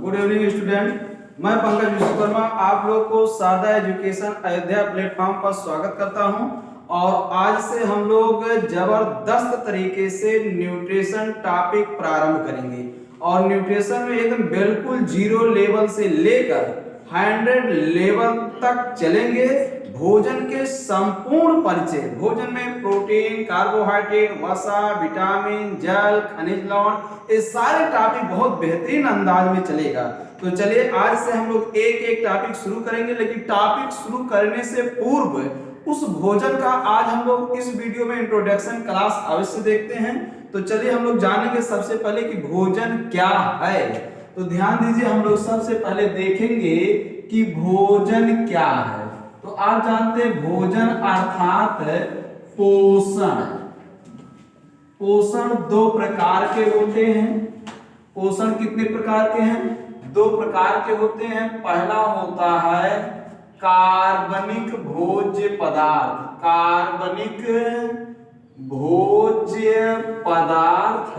Good evening student. मैं पंकज विश्वकर्मा आप लोग को सादा एजुकेशन अयोध्या प्लेटफॉर्म पर स्वागत करता हूं। और आज से हम लोग जबरदस्त तरीके से न्यूट्रिशन टॉपिक प्रारंभ करेंगे। और न्यूट्रिशन में एकदम बिल्कुल जीरो लेवल से लेकर 100 लेवल तक चलेंगे। भोजन के संपूर्ण परिचय, भोजन में प्रोटीन, कार्बोहाइड्रेट, वसा, विटामिन, जल, खनिज लवण, ये सारे टॉपिक बहुत बेहतरीन अंदाज में चलेगा। तो चलिए आज से हम लोग एक एक टॉपिक शुरू करेंगे, लेकिन टॉपिक शुरू करने से पूर्व उस भोजन का आज हम लोग इस वीडियो में इंट्रोडक्शन क्लास अवश्य देखते हैं। तो चलिए हम लोग जानेंगे सबसे पहले कि भोजन क्या है। तो ध्यान दीजिए, हम लोग सबसे पहले देखेंगे कि भोजन क्या है। तो आप जानते हैं भोजन अर्थात पोषण। पोषण दो प्रकार के होते हैं। पोषण कितने प्रकार के हैं? दो प्रकार के होते हैं। पहला होता है कार्बनिक भोज्य पदार्थ, कार्बनिक भोज्य पदार्थ,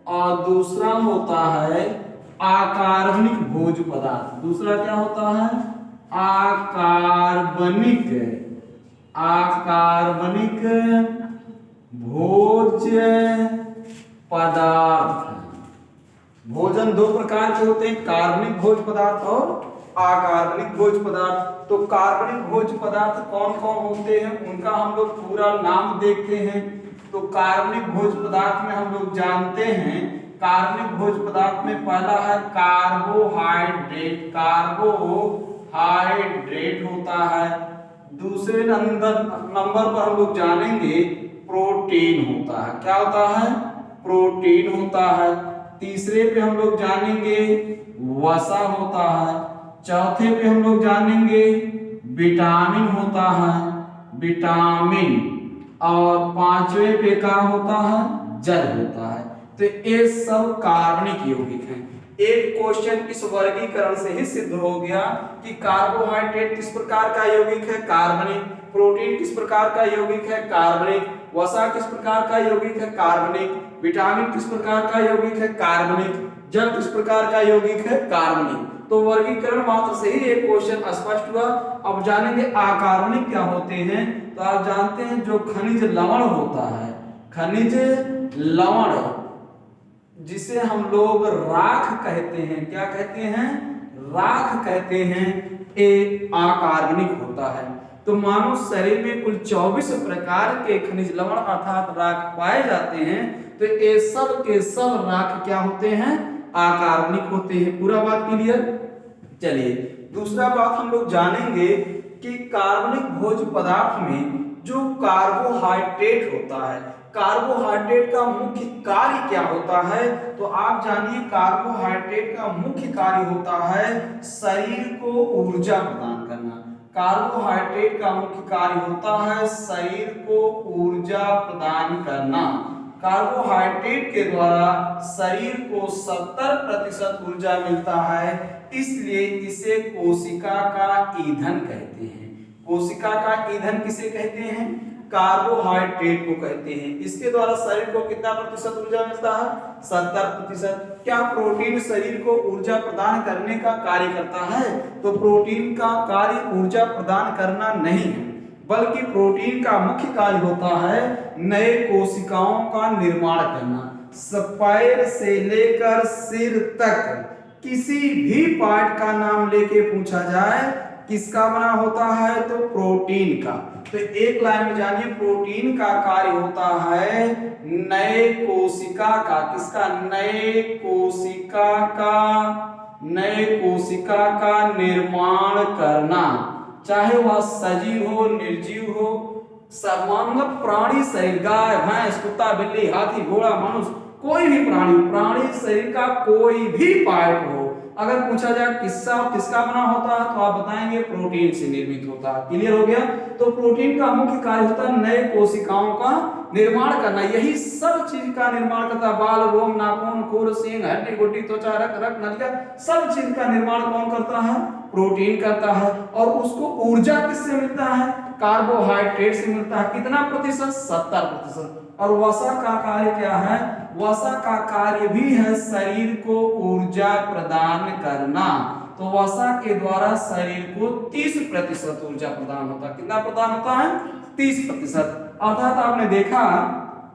और दूसरा होता है अकार्बनिक भोज्य पदार्थ। दूसरा क्या होता है? अकार्बनिक भोज्य पदार्थ। भोजन दो प्रकार के होते हैं, कार्बनिक भोज्य पदार्थ और अकार्बनिक भोज्य पदार्थ। तो कार्बनिक भोज्य पदार्थ कौन कौन होते हैं उनका हम लोग पूरा नाम देखते हैं। तो कार्बनिक भोज्य पदार्थ में हम लोग जानते हैं, कार्बनिक भोज्य पदार्थ में पहला है कार्बोहाइड्रेट। कार्बोहाइड्रेट होता है। दूसरे नंबर पर हम लोग जानेंगे प्रोटीन होता है। क्या होता है? प्रोटीन होता है। तीसरे पे हम लोग जानेंगे वसा होता है। चौथे पे हम लोग जानेंगे विटामिन होता है, विटामिन। और पांचवे पे क्या होता है? जल होता है। तो ये सब कार्बनिक यौगिक हैं। एक क्वेश्चन इस वर्गीकरण से ही सिद्ध हो गया कि कार्बोहाइड्रेट किस प्रकार का यौगिक है? कार्बनिक। प्रोटीन किस प्रकार का यौगिक है? कार्बनिक। वसा किस प्रकार का यौगिक है? कार्बनिक। विटामिन किस प्रकार का यौगिक है? कार्बनिक। जल किस प्रकार का यौगिक है? कार्बनिक। तो वर्गीकरण मात्र से ही एक क्वेश्चन स्पष्ट हुआ। अब जानेंगे अकार्बनिक क्या होते हैं। तो आप जानते हैं जो खनिज लवण होता है, खनिज लवण जिसे हम लोग राख कहते हैं, क्या कहते हैं? राख कहते हैं, एक अकार्बनिक होता है। तो मानव शरीर में कुल 24 प्रकार के खनिज लवण अर्थात राख पाए जाते हैं। तो ये सब के सब राख क्या होते हैं? अकार्बनिक होते हैं। पूरा बात क्लियर? चलिए दूसरा बात हम लोग जानेंगे कि कार्बनिक भोज्य पदार्थ में जो कार्बोहाइड्रेट होता है, कार्बोहाइड्रेट का मुख्य कार्य क्या होता है? तो आप जानिए, कार्बोहाइड्रेट का मुख्य कार्य होता है शरीर को ऊर्जा प्रदान करना। कार्बोहाइड्रेट का मुख्य कार्य होता है शरीर को ऊर्जा प्रदान करना। कार्बोहाइड्रेट के द्वारा शरीर को 70% ऊर्जा मिलता है, इसलिए इसे कोशिका का ईंधन कहते हैं। कोशिका का ईंधन किसे कहते हैं? कार्बोहाइड्रेट को कहते हैं। इसके द्वारा शरीर को कितना प्रतिशत ऊर्जा मिलता है? 70%। क्या प्रोटीन शरीर को ऊर्जा प्रदान करने का कार्य करता है? तो प्रोटीन का कार्य ऊर्जा प्रदान करना नहीं है, बल्कि प्रोटीन का मुख्य कार्य होता है नए कोशिकाओं का निर्माण करना। पैर से लेकर सिर तक किसी भी पार्ट का नाम लेके पूछा जाए किसका बना होता है? तो प्रोटीन का। तो एक लाइन में जानिए, प्रोटीन का कार्य होता है नए कोशिका का। किसका? नए कोशिका का निर्माण करना, चाहे वह सजीव हो निर्जीव हो। मतलब प्राणी शरीर, गाय भैंस कुत्ता बिल्ली हाथी घोड़ा मनुष्य, कोई भी प्राणी शरीर का कोई भी पार्ट हो, अगर पूछा जाए किसका बना होता है तो आप बताएंगे प्रोटीन से निर्मित होता है। क्लियर हो गया? तो प्रोटीन का मुख्य कार्य होता है नए कोशिकाओं का निर्माण करना। यही सब चीज का निर्माण करता है। बाल, रोम, नाखून, खूर, सींग, हड्डी गुड्डी, त्वचा, रक्त नलिका, सब चीज का निर्माण कौन करता है? प्रोटीन करता है। और उसको ऊर्जा किससे मिलता है? कार्बोहाइड्रेट से मिलता है। कितना प्रतिशत? 70%। और वसा का कार्य क्या है? वसा का कार्य भी है शरीर को ऊर्जा प्रदान करना। तो वसा के द्वारा शरीर को 30% ऊर्जा प्रदान होता है। कितना प्रदान होता है? 30%। अर्थात आपने देखा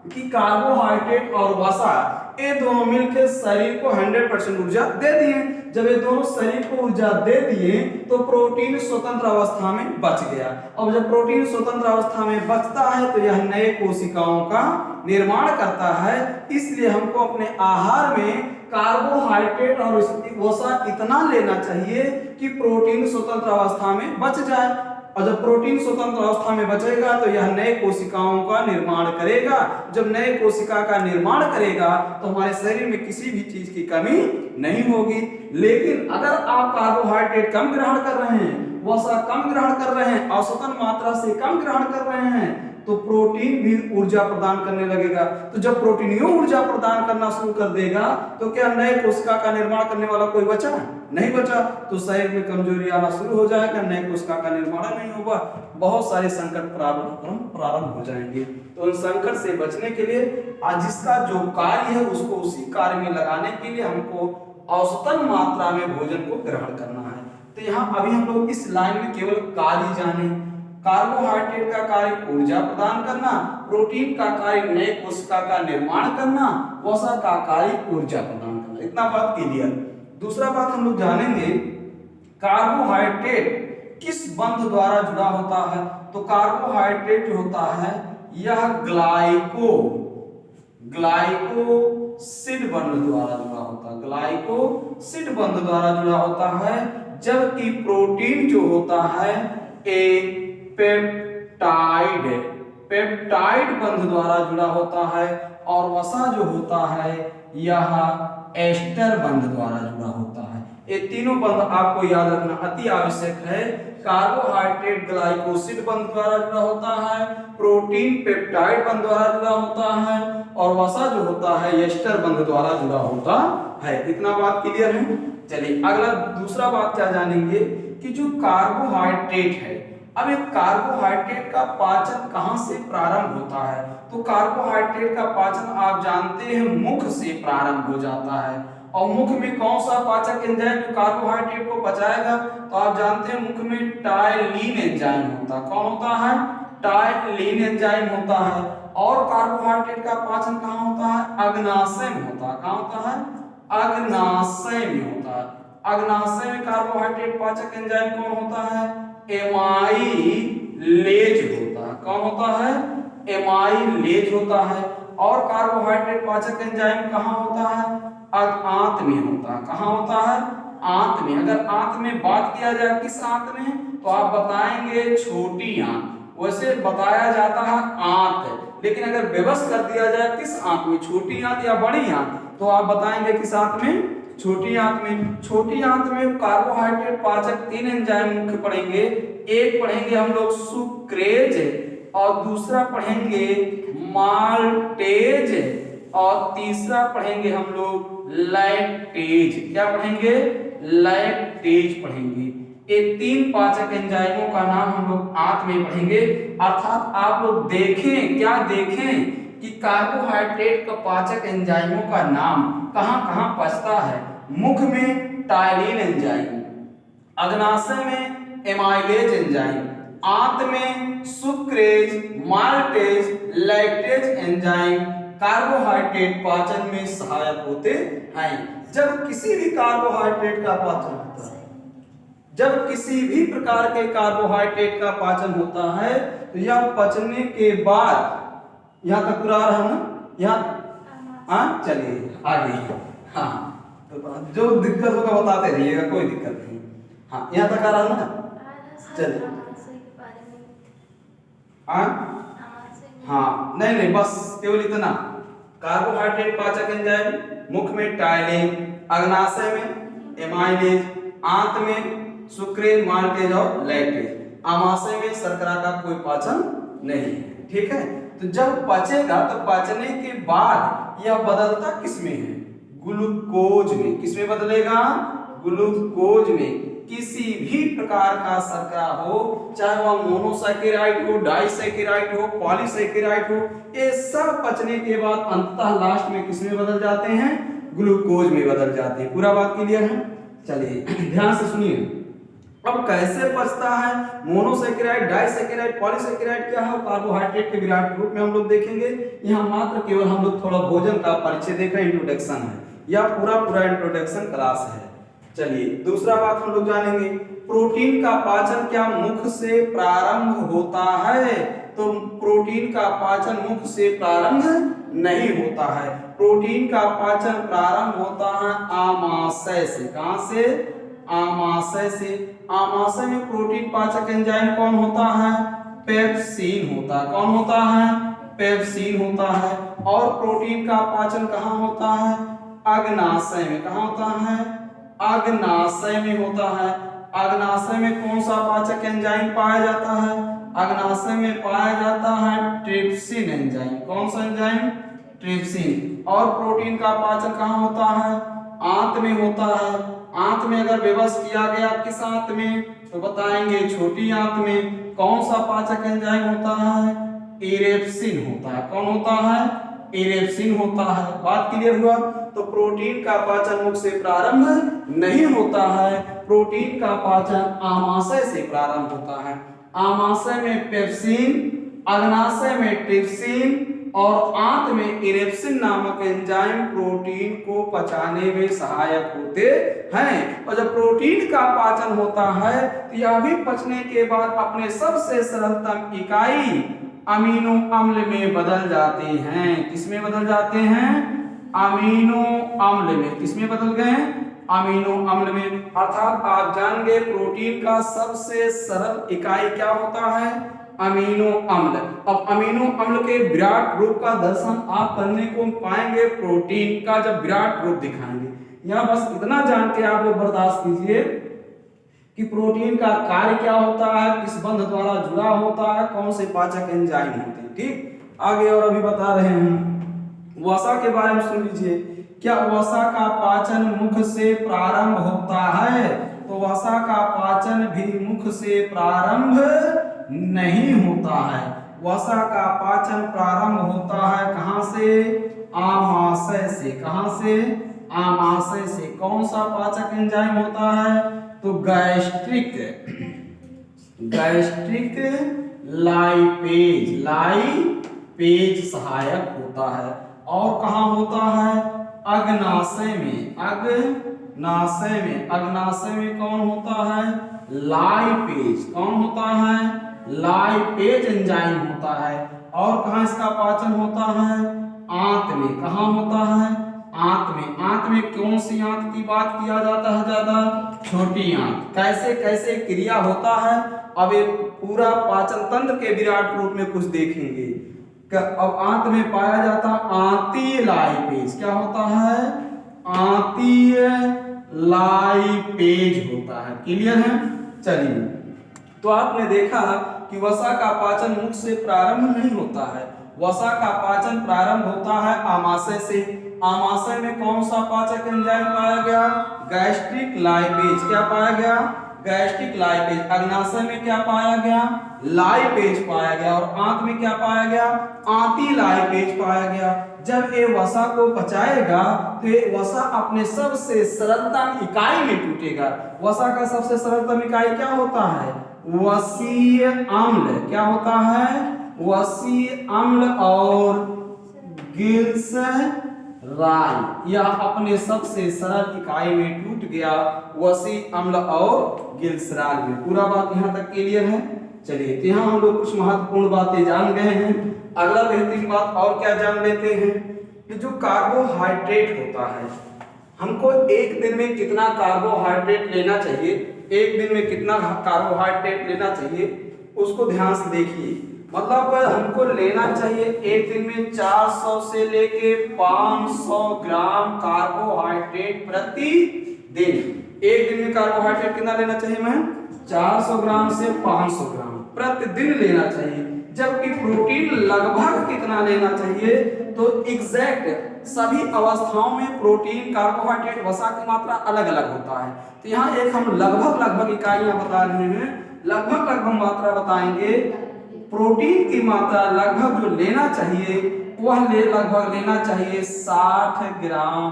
कि कार्बोहाइड्रेट और वसा ये दोनों मिलकर शरीर को 100% ऊर्जा दे दिए। जब ये दोनों शरीर को ऊर्जा दे दिए तो प्रोटीन स्वतंत्र अवस्था में बच गया। अब जब प्रोटीन स्वतंत्र अवस्था में बचता है तो यह नए कोशिकाओं का निर्माण करता है। इसलिए हमको अपने आहार में कार्बोहाइड्रेट और वसा इतना लेना चाहिए कि प्रोटीन स्वतंत्र अवस्था में बच जाए। और जब प्रोटीन स्वतंत्र अवस्था में बचेगा तो यह नए कोशिकाओं का निर्माण करेगा। जब नए कोशिका का निर्माण करेगा तो हमारे शरीर में किसी भी चीज की कमी नहीं होगी। लेकिन अगर आप कार्बोहाइड्रेट कम ग्रहण कर रहे हैं, वसा कम ग्रहण कर रहे हैं, औसतन मात्रा से कम ग्रहण कर रहे हैं, तो प्रोटीन भी ऊर्जा प्रदान करने लगेगा। तो जब प्रोटीन यूं ऊर्जा प्रदान करना शुरू कर देगा तो क्या नए कोशिका का निर्माण करने वाला कोई बचा? नहीं बचा। तो शरीर में कमजोरी आना शुरू हो जाएगा, नए कोशिका का निर्माण नहीं होगा, बहुत सारे संकट प्रारंभ हो जाएंगे। तो उन संकट से बचने के लिए आज जिसका जो कार्य है उसको उसी कार्य में लगाने के लिए हमको औसतन मात्रा में भोजन को ग्रहण करना है। तो यहाँ अभी हम लोग इस लाइन में केवल कार्य जाने। कार्बोहाइड्रेट का कार्य ऊर्जा प्रदान करना, प्रोटीन का कार्य नए कोशिका का निर्माण करना, वसा का कार्य ऊर्जा प्रदान करना। इतना बात क्लियर। दूसरा बात हम लोग जानेंगे कार्बोहाइड्रेट किस बंध द्वारा जुड़ा होता है। तो कार्बोहाइड्रेट जो होता है यह ग्लाइकोसिड बंध द्वारा जुड़ा होता है। ग्लाइकोसिड बंध द्वारा जुड़ा होता है, जबकि प्रोटीन जो होता है एक पेप्टाइड बंध द्वारा जुड़ा होता है, और वसा जो होता है यह एस्टर बंध द्वारा जुड़ा होता है। ये तीनों बंध आपको याद रखना अति आवश्यक है। कार्बोहाइड्रेट ग्लाइकोसिड बंध द्वारा जुड़ा होता है, प्रोटीन पेप्टाइड बंध द्वारा जुड़ा होता है, और वसा जो होता है एस्टर बंध द्वारा जुड़ा होता है। इतना बात क्लियर है। चलिए अगला दूसरा बात क्या जानेंगे कि जो कार्बोहाइड्रेट है, अब एक कार्बोहाइड्रेट का पाचन कहां से प्रारंभ होता है। तो कार्बोहाइड्रेट का पाचन आप जानते हैं मुख से प्रारंभ हो जाता है। और मुख में कौन सा पाचक एंजाइम जो कार्बोहाइड्रेट को पचाएगा? तो आप जानते हैं मुख में टायलिन एंजाइम होता है। कौन होता है? टायलिन एंजाइम होता है। और कार्बोहाइड्रेट का पाचन कहां होता है? अग्नाशय में होता है। कहां होता है? अग्नाशय में होता है। अग्नाशय में कार्बोहाइड्रेट पाचक एंजाइम कौन होता है? एमाइलेज होता है। कौन होता है? एमाइलेज होता है। और कार्बोहाइड्रेट पाचक एंजाइम कहां होता है? आंत में होता है। कहां होता है? आंत में। अगर आंत में बात किया जाए किस आंत में, तो आप बताएंगे छोटी आंत। वैसे बताया जाता है आंत, लेकिन अगर विवश कर दिया जाए किस आंत में, छोटी आंत या बड़ी आंत, तो आप बताएंगे किस आंत में? छोटी आंत में। छोटी आंत में कार्बोहाइड्रेट पाचक 3 एंजाइम मुख्य पढ़ेंगे। एक पढ़ेंगे हम लोग सुक्रेज, और दूसरा पढ़ेंगे माल्टेज, और तीसरा पढ़ेंगे हम लोग लैक्टेज। क्या पढ़ेंगे? लैक्टेज पढ़ेंगे। ये 3 पाचक एंजाइमों का नाम हम लोग आंत में पढ़ेंगे। अर्थात आप लोग देखें, क्या देखें कि कार्बोहाइड्रेट का पाचक एंजाइमों का नाम कहां कहां पचता है। मुख में टायलिन एंजाइम, अग्नाशय में एमाइलेज एंजाइम, आंत में sucrase, maltase, lactase enzyme carbohydrate पाचन में सहायक होते हैं। जब किसी भी कार्बोहाइड्रेट का पाचन होता है, जब किसी भी प्रकार के कार्बोहाइड्रेट का पाचन होता है, तो यह पचने के बाद, यहां तक पूरा रहा ना, यहाँ चलिए आगे। हाँ, तो जो दिक्कत होगा बताते रहिएगा, कोई दिक्कत नहीं। हाँ, यहाँ तक आ रहा ना। चलिए हाँ, नहीं बस केवल इतना। कार्बोहाइड्रेट पाचक एंजाइम मुख में टायलिन, अग्नाशय में एमाइलेज, आंत में सुक्रेज, माल्टेज और लैक्टेज, आमाशय में शर्करा का कोई पाचन नहीं है। ठीक है। तो जब पचेगा तो पचने के बाद यह बदलता किस में है? ग्लूकोज में। किस में बदलेगा? ग्लूकोज में। किसी भी प्रकार का शर्करा हो, चाहे वह मोनोसैकेराइड हो, डाइसैकेराइड हो, पॉलीसैकेराइड हो, ये सब पचने के बाद अंततः लास्ट में किसमें बदल जाते हैं? ग्लूकोज में बदल जाते हैं। पूरा बात क्लियर है? चलिए ध्यान से सुनिए। अब कैसे पचता है मोनोसैकेराइड, डाइसैकेराइड, पॉलीसैकेराइड क्या है? कार्बोहाइड्रेट के विराट रूप में हम लोग देखेंगे। यहाँ मात्र केवल हम लोग थोड़ा भोजन का परिचय देख रहे हैं, इंट्रोडक्शन है, या पूरा इंट्रोडक्शन क्लास है। चलिए दूसरा बात हम लोग जानेंगे, प्रोटीन का पाचन क्या मुख से प्रारंभ होता है? तो प्रोटीन का पाचन मुख से प्रारंभ नहीं होता है। प्रोटीन का पाचन प्रारंभ होता है आमाशय से। कहां से? आमाशय से। आमाशय में प्रोटीन पाचक एंजाइम कौन होता है? पेप्सिन होता है। कौन होता है? पेप्सिन होता है। और प्रोटीन का पाचन कहाँ होता है? अग्नाशय में। कहाँ होता है? अग्नाशय में होता है। अग्नाशय में कौन सा पाचक एंजाइम पाया जाता है? अग्नाशय में पाया जाता है ट्रिप्सिन एंजाइम। कौन सा एंजाइम? ट्रिप्सिन। और प्रोटीन का पाचन कहाँ होता है? आंत में होता है। आंत में अगर विवश किया गया, किस आंत में? तो बताएंगे छोटी आंत में। कौन सा पाचक एंजाइम होता है? इरेप्सिन होता है। कौन होता है? इरेप्सिन होता है। बात क्लियर हुआ? तो प्रोटीन का पाचन मुख से प्रारंभ नहीं होता है, प्रोटीन का पाचन आमाशय से प्रारंभ होता है। आमाशय में पेप्सिन, अग्नाशय में ट्रिप्सिन और आंत में इरेप्सिन नामक एंजाइम प्रोटीन को पचाने में सहायक होते हैं। और जब प्रोटीन का पाचन होता है तो यह भी पचने के बाद अपने सबसे सरलतम इकाई अमीनो अम्ल में बदल जाते हैं। किसमें बदल जाते हैं? अमीनो अम्ल में। किसमें बदल गए? अमीनो अम्ल में। अर्थात आप जान गए प्रोटीन का सबसे सरल इकाई क्या होता है? अमीनो अम्ल। अब अमीनो अम्ल के विराट रूप का दर्शन आप करने को पाएंगे प्रोटीन का जब विराट रूप दिखाएंगे। यहाँ बस इतना जान के आप लोग बर्दाश्त कीजिए कि प्रोटीन का कार्य क्या होता है, किस बंध द्वारा जुड़ा होता है, कौन से पाचक एंजाइम होते हैं। ठीक, आगे और अभी बता रहे हैं वसा के बारे में सुन लीजिए। क्या वसा का पाचन मुख से प्रारंभ होता है? तो वसा का पाचन भी मुख से प्रारंभ नहीं होता है। वसा का पाचन प्रारंभ होता है कहां से? आमाशय से। कहां से? आमाशय से। कौन सा पाचक एंजाइम होता है? तो गैस्ट्रिक लाइपेज सहायक होता है। और कहां होता है? अग्नाशय में। अग्नाशय में कौन होता है? लाइपेज। कौन होता है? लाइपेज एंजाइम होता है। और कहां इसका पाचन होता है? आंत में। कहां होता है? आंत में। आंत में कौन सी आंत की बात किया जाता है ज्यादा? छोटी आंत। कैसे कैसे क्रिया होता है अब एक पूरा पाचन तंत्र के विराट रूप में कुछ देखेंगे। अब आंत में पाया जाता आंतीय लाइपेज। क्या होता है? आंतीय लाइपेज होता है। क्लियर है? चलिए, तो आपने देखा कि वसा का पाचन मुख से प्रारंभ नहीं होता है, वसा का पाचन प्रारंभ होता है आमाशय से। आमाशय में कौन सा पाचक एंजाइम पाया गया? Gastric lipase. क्या पाया गया? Gastric lipase. अग्नाशय में क्या पाया गया? लाइपेज पाया गया। और आंत में क्या पाया गया? आंती लाइपेज पाया गया। जब ये वसा को पचाएगा तो ये वसा अपने सबसे सरलतम इकाई में टूटेगा। वसा का सबसे सरलतम इकाई क्या होता है? वसीय अम्ल। क्या होता है? वसीय अम्ल और गिल्सराल। यह अपने सबसे सरल इकाई में टूट गया, वसीय अम्ल और गिल्सराल में। पूरा बात यहाँ तक क्लियर है? चलिए, तो यहाँ हम लोग कुछ महत्वपूर्ण बातें जान गए हैं। अगला बेहतरीन बात और क्या जान लेते हैं कि जो कार्बोहाइड्रेट होता है, हमको एक दिन में कितना कार्बोहाइड्रेट लेना चाहिए, एक दिन में कितना कार्बोहाइड्रेट लेना चाहिए, उसको ध्यान से देखिए। मतलब हमको लेना चाहिए एक दिन में 400 से लेके 500 ग्राम कार्बोहाइड्रेट प्रति दिन। एक दिन में कार्बोहाइड्रेट कितना लेना चाहिए? मैं 400 ग्राम से 500 ग्राम प्रतिदिन लेना चाहिए। जबकि प्रोटीन लगभग कितना लेना चाहिए, तो एग्जैक्ट सभी अवस्थाओं में प्रोटीन, कार्बोहाइड्रेट, वसा की मात्रा अलग अलग होता है। तो यहाँ एक हम लगभग इकाइयां बता रहे हैं, लगभग मात्रा बताएंगे। प्रोटीन की मात्रा लगभग जो लेना चाहिए वह लगभग लेना चाहिए 60 ग्राम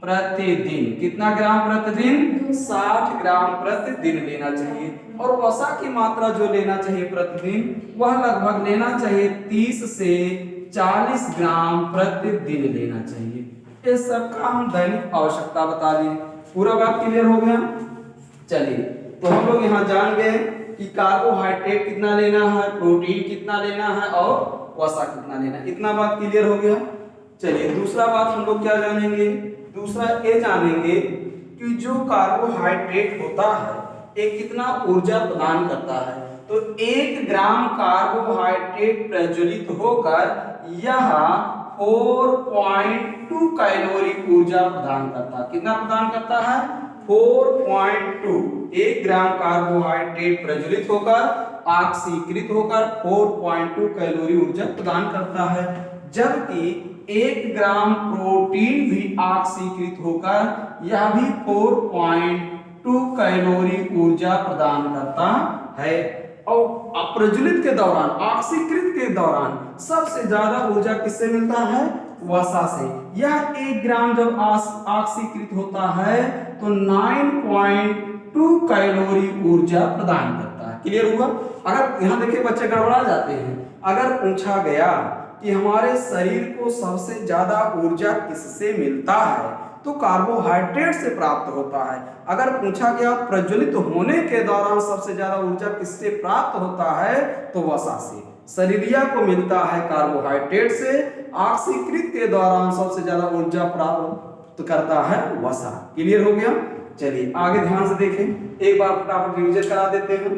प्रतिदिन। कितना ग्राम प्रतिदिन? 60 ग्राम प्रतिदिन लेना चाहिए। और वसा की मात्रा जो लेना चाहिए प्रतिदिन वह लगभग लेना चाहिए 30 से 40 ग्राम प्रतिदिन लेना चाहिए। इस सब का हम दैनिक आवश्यकता बता दें। पूरा बात क्लियर हो गया? चलिए, तो हम लोग यहाँ जान गए कि कार्बोहाइड्रेट कितना लेना है, प्रोटीन कितना लेना है और वसा कितना लेना है। इतना बात क्लियर हो गया। चलिए, दूसरा बात हम लोग क्या जानेंगे? दूसरा ये जानेंगे कि जो कार्बोहाइड्रेट होता है ये कितना ऊर्जा प्रदान करता है। तो 1 ग्राम कार्बोहाइड्रेट प्रज्वलित होकर यह 4.2 कैलोरी ऊर्जा प्रदान करता है। कितना प्रदान करता है? 4.2। 1 ग्राम कार्बोहाइड्रेट प्रज्वलित होकर ऑक्सीकृत होकर 4.2 कैलोरी ऊर्जा प्रदान करता है। जबकि 1 ग्राम प्रोटीन भी ऑक्सीकृत होकर यह भी 4.2 कैलोरी ऊर्जा प्रदान करता है। और अप्रज्वलित के दौरान, ऑक्सीकृत के दौरान सबसे ज्यादा ऊर्जा किससे मिलता है? वसा से। यह 1 ग्राम जब ऑक्सीकृत होता है तो 9.2 कैलोरी ऊर्जा प्रदान करता है। क्लियर हुआ? अगर यहाँ देखिए बच्चे गड़बड़ा जाते हैं। अगर पूछा गया कि हमारे शरीर को सबसे ज्यादा ऊर्जा किससे मिलता है, तो कार्बोहाइड्रेट से प्राप्त होता है। अगर पूछा गया प्रज्वलित होने के दौरान सबसे ज्यादा ऊर्जा किससे प्राप्त होता है, तो वसा से। शरीरिया को मिलता है कार्बोहाइड्रेट से, ऑक्सीकृत के दौरान सबसे ज्यादा ऊर्जा प्राप्त करता है वसा। क्लियर हो गया? चलिए आगे ध्यान से देखें, एक बार फटाफट रिवीजन करा देते हैं।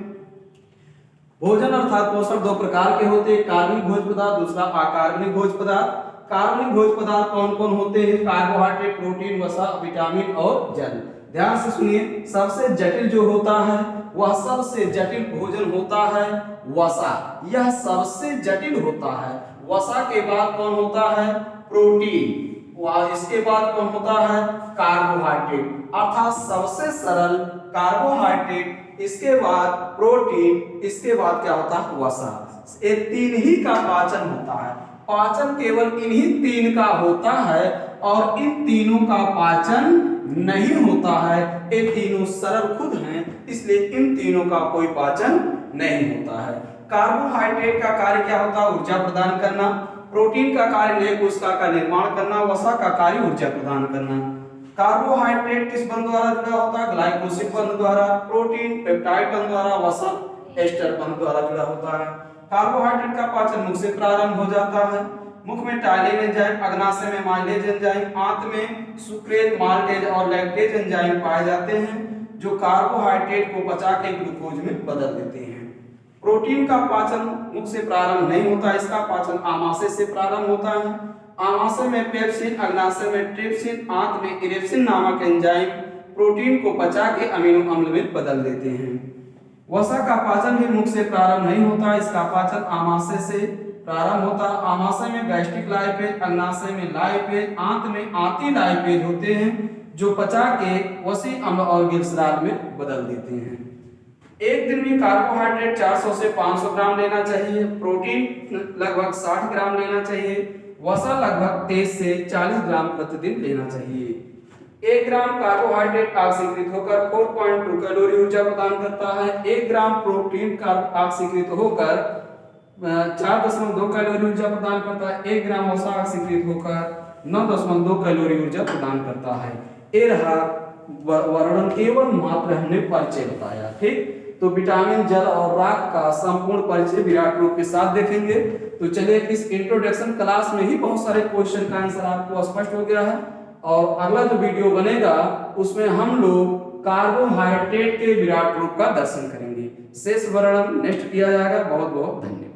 भोजन अर्थात पोषण 2 प्रकार के होते हैं, कार्बनिक भोज्य पदार्थ, दूसरा अकार्बनिक भोज्य पदार्थ। कार्बनिक भोज्य पदार्थ कौन कौन होते हैं? कार्बोहाइड्रेट, प्रोटीन, वसा, विटामिन और जल। ध्यान से सुनिए, सबसे जटिल जो होता है वह सबसे जटिल भोजन होता है वसा। यह सबसे जटिल होता है। वसा के बाद कौन होता है? प्रोटीन। इसके बाद कौन होता है? कार्बोहाइड्रेट। अर्थात सबसे सरल कार्बोहाइड्रेट, इसके बाद प्रोटीन, इसके बाद क्या होता है? वसा। ये 3 ही का पाचन होता है। पाचन केवल इन्हीं 3 का होता है और इन तीनों का पाचन नहीं होता है। ये तीनों सरल खुद हैं, इसलिए इन तीनों का कोई पाचन नहीं होता है। कार्बोहाइड्रेट का कार्य क्या होता है? ऊर्जा प्रदान करना। प्रोटीन का कार्य नए कोशिका का निर्माण करना। वसा का कार्य ऊर्जा प्रदान करना। कार्बोहाइड्रेट किस बंध द्वारा जुड़ा होता है? ग्लाइकोसिड बंध द्वारा। प्रोटीन पेप्टाइड बंध द्वारा, वसा एस्टर बंध द्वारा जुड़ा होता है। कार्बोहाइड्रेट का पाचन मुख से प्रारंभ हो जाता है। मुख में टाइलिन एंजाइम, अग्नाशय में माइलेज एंजाइम, आंत में सुक्रेज, माल्टेज और लैक्टेज एंजाइम पाए जाते हैं जो कार्बोहाइड्रेट को पचा के ग्लूकोज में बदल देते हैं। प्रोटीन का पाचन मुख से प्रारंभ नहीं होता, इसका पाचन आमाशय से प्रारंभ होता है। आमाशय में पेप्सिन, अग्नाशय में ट्रिप्सिन, आंत में इरेप्सिन नामक एंजाइम प्रोटीन को पचा के अमीनो अम्ल में बदल देते हैं। वसा का पाचन भी मुख से प्रारंभ नहीं होता, इसका पाचन आमाशय से प्रारंभ होता है। आमाशय में गैस्ट्रिक लाइपेज, अग्नाशय में लाइपेज, आंत में आंती लाइपेज होते हैं जो पचा के वसी अम्ल और ग्लिसरॉल में बदल देते हैं। एक दिन में कार्बोहाइड्रेट 400 से 500 ग्राम लेना चाहिए, प्रोटीन लगभग 60 ग्राम लेना चाहिए, वसा लगभग 23 से 40 ग्राम प्रतिदिन लेना चाहिए। 1 ग्राम कार्बोहाइड्रेट ऑक्सीकृत होकर 4.2 कैलोरी ऊर्जा प्रदान करता है। 1 ग्राम प्रोटीन ऑक्सीकृत होकर 4.2 कैलोरी ऊर्जा प्रदान करता है। 1 ग्राम वसा ऑक्सीकृत होकर 9.2 कैलोरी ऊर्जा प्रदान करता है। ये रहा वर्णन, केवल मात्र हमने परिचय बताया। ठीक, तो विटामिन, जल और राख का संपूर्ण परिचय विराट रूप के साथ देखेंगे। तो चलिए, इस इंट्रोडक्शन क्लास में ही बहुत सारे क्वेश्चन का आंसर आपको स्पष्ट हो गया है और अगला जो वीडियो बनेगा उसमें हम लोग कार्बोहाइड्रेट के विराट रूप का दर्शन करेंगे। शेष वर्णन नेक्स्ट किया जाएगा। बहुत बहुत धन्यवाद।